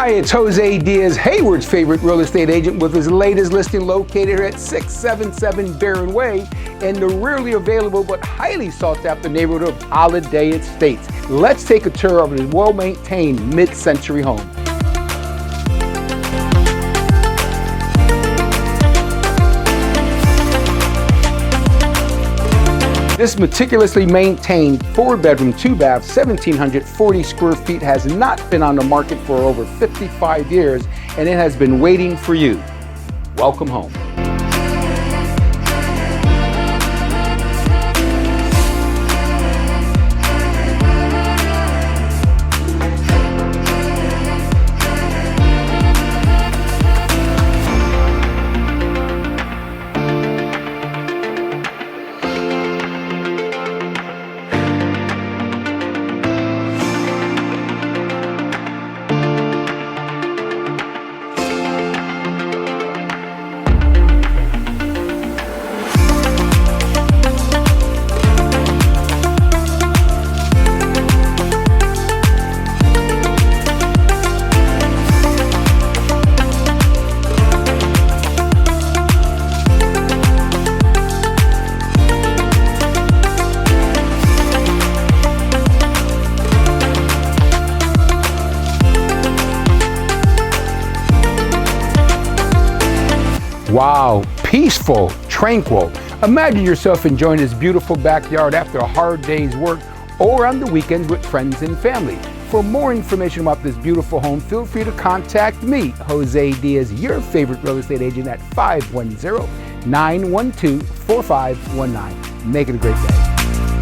Hi, it's Jose Diaz Hayward's favorite real estate agent with his latest listing located here at 677 Barron Way in the rarely available but highly sought after neighborhood of Holiday Estates. Let's take a tour of his well-maintained mid-century home. This meticulously maintained 4-bedroom, 2-bath, 1,740 square feet has not been on the market for over 55 years, and it has been waiting for you. Welcome home. Wow, peaceful, tranquil. Imagine yourself enjoying this beautiful backyard after a hard day's work or on the weekends with friends and family. For more information about this beautiful home, feel free to contact me, Jose Diaz, your favorite real estate agent at 510-912-4519. Make it a great day.